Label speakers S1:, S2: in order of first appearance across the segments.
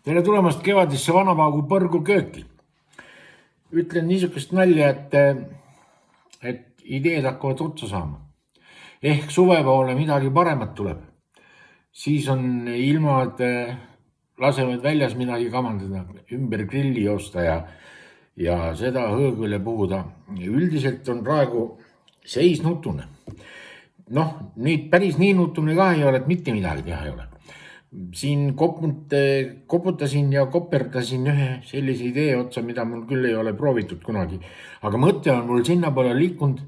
S1: Tere tulemast kevadisse Vanapaagu põrgu kööki. Ütlen niisugust nalja, et ideed hakkavad otsa saama. Ehk suve poole midagi paremat tuleb. Siis on ilmad lasevad väljas midagi kamandada, ümber grilli joosta ja seda hõõgule puhuda. Üldiselt on praegu seis nutune. Päris nii nutune ka ei ole, et mitte midagi teha ei ole. Siin koputasin ja koperdasin ühe sellise idee otsa, mida mul küll ei ole proovitud kunagi. Aga mõte on mul sinna poole liikunud,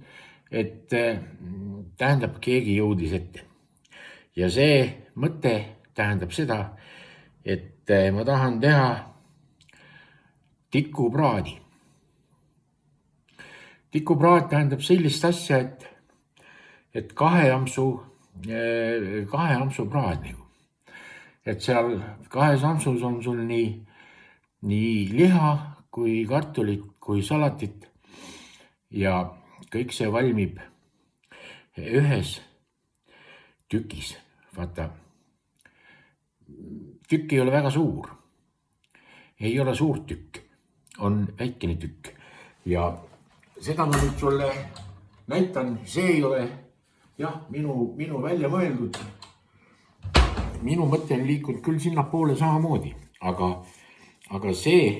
S1: et tähendab, keegi jõudis ette. Ja see mõte tähendab seda, et ma tahan teha tikupraadi. Tikupraad tähendab sellist asja, et kahe ampsu praad nagu. Et seal kahes ampsus on sul nii liha kui kartulit kui salatit ja kõik see valmib ühes tükis. Vaata, tükk ei ole väga suur. Ei ole suur tükk, on väikene tükk. Ja seda ma nüüd sulle näitan, see ei ole minu välja mõeldud. Minu mõte on liikunud küll sinna poole samamoodi, aga see,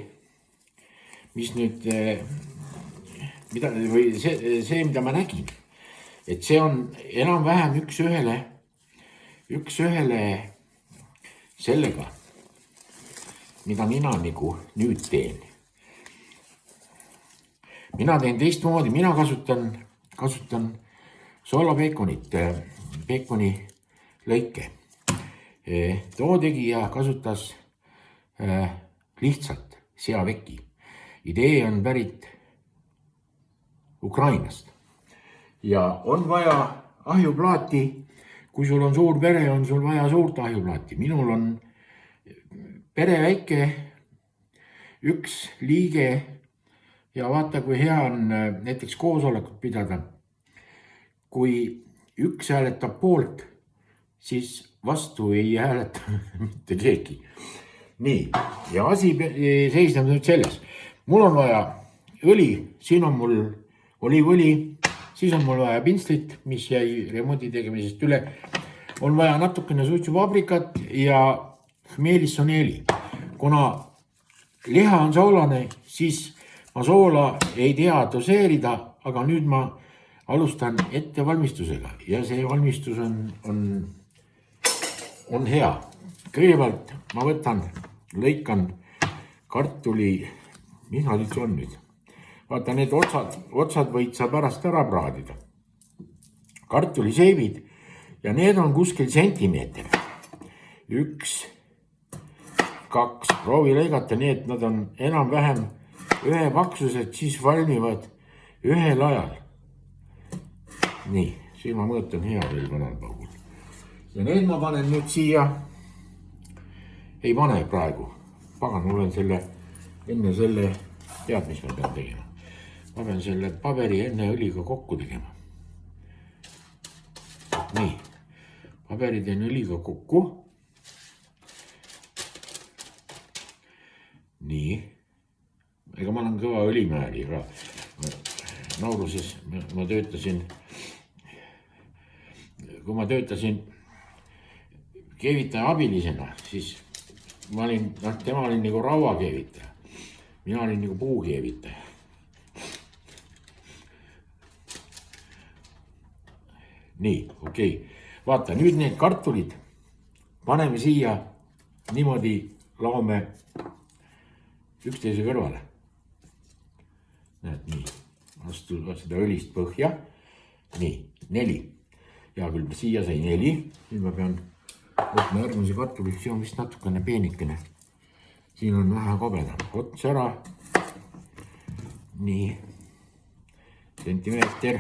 S1: mis nüüd, mida ma nägin, et see on enam-vähem üks ühele sellega, mida mina nagu nüüd teen. Mina teen teistmoodi, mina kasutan soolapeekonit, peekoni lõike. Too tegija kasutas lihtsalt seaveki. Idee on pärit Ukrainast ja on vaja ahjuplaati. Kui sul on suur pere, on sul vaja suurt ahjuplaati. Minul on pere väike, üks liige ja vaata, kui hea on näiteks koosolekut pidada. Kui üks hääletab poolt, siis vastu ei hääleta mitte keegi. Nii, ja asi seisneb nüüd selles. Mul on vaja õli, siin on mul oliivõli, siis on mul vaja pintslit, mis jäi remondi tegemisest üle. On vaja natukene suitsupaprikat ja hmeelissoneeli. Kuna liha on soolane, siis ma soola ei tea doseerida, aga nüüd ma alustan ettevalmistusega ja see valmistus on hea. Kõigepealt ma lõikan kartuli, mis nad üldse on nüüd? Vaata, need otsad võid sa pärast ära praadida. Kartuliseibid ja need on kuskil sentimeeter. 1, 2, proovi lõigata nii, et nad on enam-vähem ühe paksused, siis valmivad ühel ajal. Nii, siin ma mõõtan hea veel Vanapaagul. Ja need ma panen nüüd siia, ei pane praegu, pagan, ma olen enne selle, tead, mis ma pean tegema. Ma pean selle paberi enne õliga kokku tegema. Nii, paberi teen õliga kokku. Nii, ega ma olen kõva õlimääri ka. Nauruses ma töötasin, kui ma töötasin keevitaja abilisena, siis tema oli nagu rauakeevitaja. Mina olin nagu puukeevitaja. Nii, okei. Vaata, nüüd need kartulid paneme siia niimoodi, laome üksteise kõrvale. Näed, nii. Vastu seda õlist põhja. Nii, 4. Ja küll siia sai 4. Nüüd ma pean võtma järgmise kartuli, see on vist natukene peenikene. Siin on vähe kobedam. Ots ära. Nii. Sentimeeter.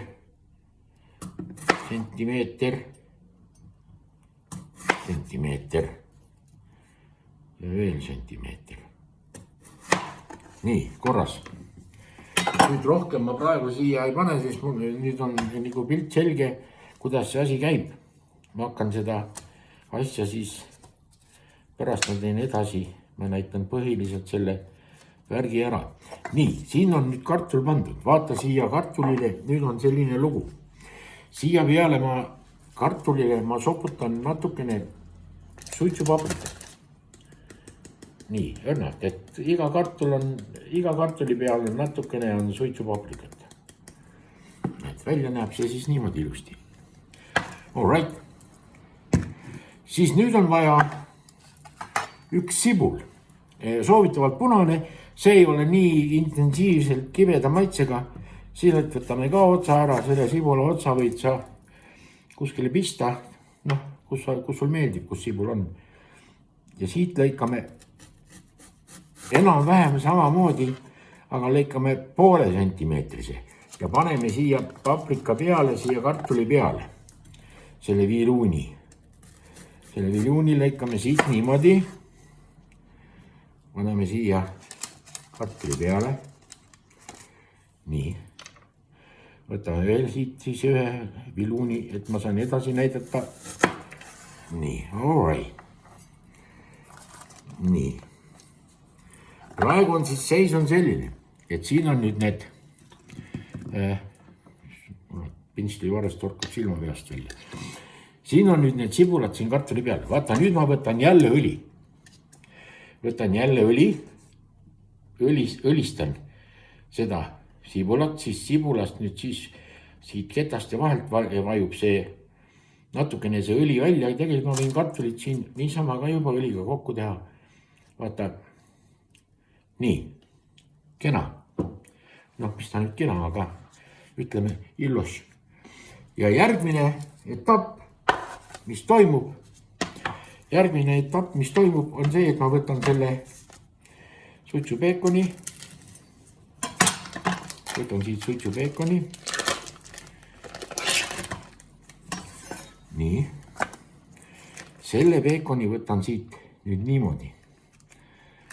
S1: Ja veel sentimeeter. Nii, korras. Nüüd rohkem ma praegu siia ei pane, siis nüüd on nagu pilt selge, kuidas see asi käib. Ma hakkan seda asja siis pärast ma teen edasi ma näitan põhiliselt selle värgi ära. Nii, siin on nüüd kartul pandud, vaata siia kartulile, nüüd on selline lugu. Siia peale kartulile ma soputan natukene suitsupaprikat. Nii, õnnalt, et iga kartuli peal on natukene suitsupaprikat. Et välja näeb see siis niimoodi ilusti. All right. Siis nüüd on vaja üks sibul, soovitavalt punane, see ei ole nii intensiivselt kibeda maitsega. Siit võtame ka otsa ära, selle sibula otsa võid sa kuskile pista, kus sul meeldib, kus sibul on. Ja siit lõikame enam-vähem samamoodi, aga lõikame poole sentimeetrise ja paneme siia paprika peale, siia kartuli peale, selle viluuni. Selle viluuni lõikame siit niimoodi, paneme siia kartuli peale. Nii, võtame veel siit siis ühe viluuni, et ma saan edasi näidata. Nii, all right. Nii. Praegu on siis seis on selline, et siin on nüüd need pintslivarest torkab silma peast välja. Siin on nüüd need sibulad siin kartuli peal. Vaata, nüüd ma võtan jälle õli. Võtan jälle õli, õlistan seda sibulat, siis sibulast nüüd siis siit ketast ja vahelt vajub see natukene see õli välja. Tegelikult ma võin kartulit siin niisama ka juba õliga kokku teha. Vaata, nii, kena. Mis ta nüüd kena, aga ütleme illus. Ja järgmine etapp, mis toimub, on see, et ma võtan selle suitsupeekoni. Võtan siit suitsupeekoni. Nii. Selle peekoni võtan siit nüüd niimoodi.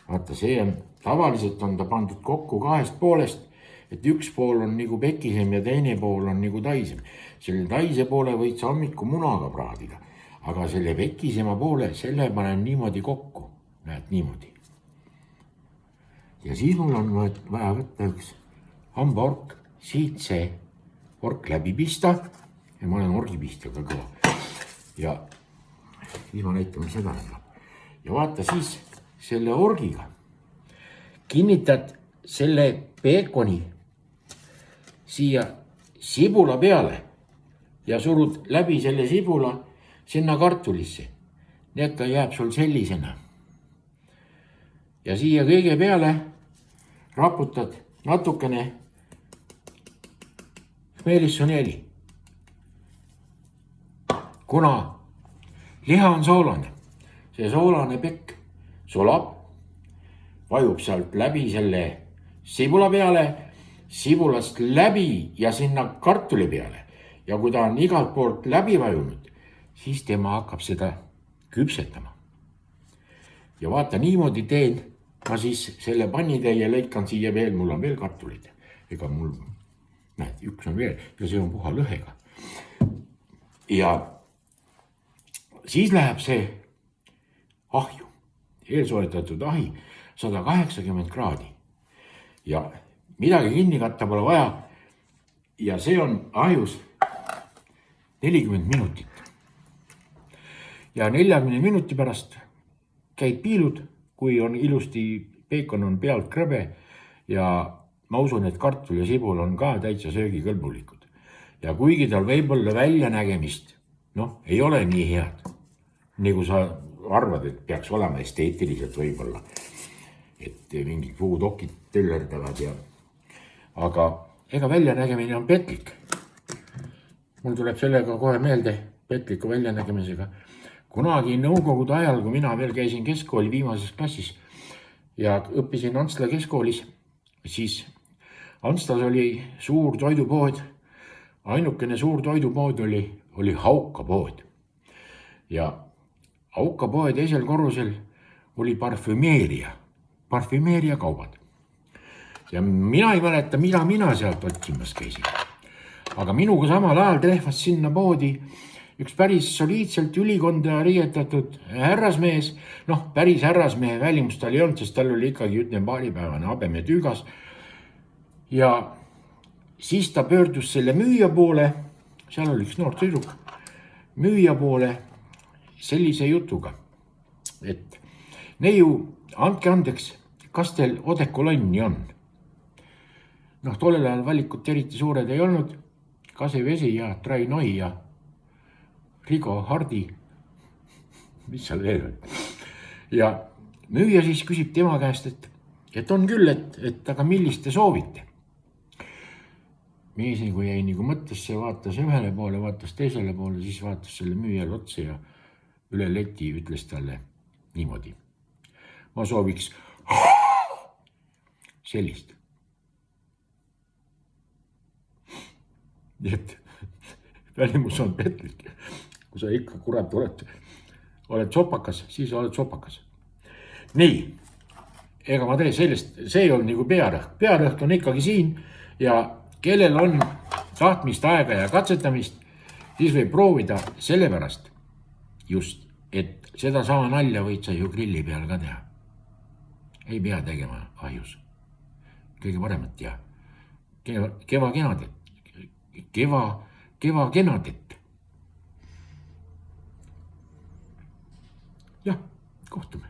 S1: Vaata, see on, tavaliselt on ta pandud kokku kahest poolest, et üks pool on nagu pekisem ja teine pool on nagu taisem. Selle taise poole võid sa hommiku munaga praadida, aga selle pekisema poole, selle panen niimoodi kokku. Näed, niimoodi. Ja siis mul on vaja võtta üks hambaork, siit see ork läbi pista ja ma olen orgipistjaga kõva. Ja siis ma näitan seda. Ja vaata siis selle orgiga kinnitad selle peekoni siia sibula peale ja surud läbi selle sibula sinna kartulisse. Nii et ta jääb sul sellisena. Ja siia kõige peale raputad natukene meelissoneeli. Kuna liha on soolane, see soolane pekk sulab, vajub sealt läbi selle sibula peale, sibulast läbi ja sinna kartuli peale. Ja kui ta on igalt poolt läbi vajunud, siis tema hakkab seda küpsetama. Ja vaata, niimoodi teen ma siis selle pannitäie lõikan siia veel, mul on veel kartulid. Ega mul, näed, üks on veel ja see on puha lõhega. Ja siis läheb see ahju, eelsoetatud ahi, 180 kraadi. Ja midagi kinni katta pole vaja. Ja see on ahjus 40 minutit. Ja 40 minuti pärast käid piilud, kui on ilusti, peekon on pealt krõbe ja ma usun, et kartul ja sibul on ka täitsa söögikõlbulikud. Ja kuigi tal võib-olla väljanägemist, ei ole nii head, nagu sa arvad, et peaks olema esteetiliselt võib-olla, et mingid puudokid tellerdavad ja, aga ega väljanägemine on petlik. Mul tuleb sellega kohe meelde petliku väljanägemisega. Kunagi nõukogude ajal, kui mina veel käisin keskkooli viimases klassis ja õppisin Antsla keskkoolis, siis Antslas oli suur toidupood. Ainukene suur toidupood oli Hauka-pood. Ja Hauka-poe teisel korrusel oli parfümeeria kaubad. Ja mina ei mäleta, mina sealt otsimas käisin. Aga minuga samal ajal trehvas sinna poodi üks päris soliidselt ülikonda riietatud härrasmees, noh, päris härrasmehe välimust tal ei olnud, sest tal oli ikkagi, ütleme, paaripäevane habemetüügas. Ja siis ta pöördus selle müüja poole, seal oli üks noor tüdruk, müüja poole sellise jutuga, et neiu, andke andeks, kas teil odekolonni on? Noh, tollel ajal valikut eriti suured ei olnud, Kasevesi ja Trainoi ja Rigo Hardi, mis seal veel on. Ja müüja siis küsib tema käest, et on küll, et aga millist te soovite? Mees nagu jäi nagu mõttesse, vaatas ühele poole, vaatas teisele poole, siis vaatas selle müüjale otsa ja üle leti ütles talle niimoodi. Ma sooviks sellist. Nii et välimus on petlik. Kui sa ikka kurat oled sopakas, siis oled sopakas. Nii, ega ma teen sellest, see ei olnud nagu pearõhk. Pearõhk on ikkagi siin ja kellel on tahtmist, aega ja katsetamist, siis võib proovida sellepärast just, et seda sama nalja võid sa ju grilli peal ka teha. Ei pea tegema ahjus. Kõige paremat ja keva kenadet. Jah, kohtume.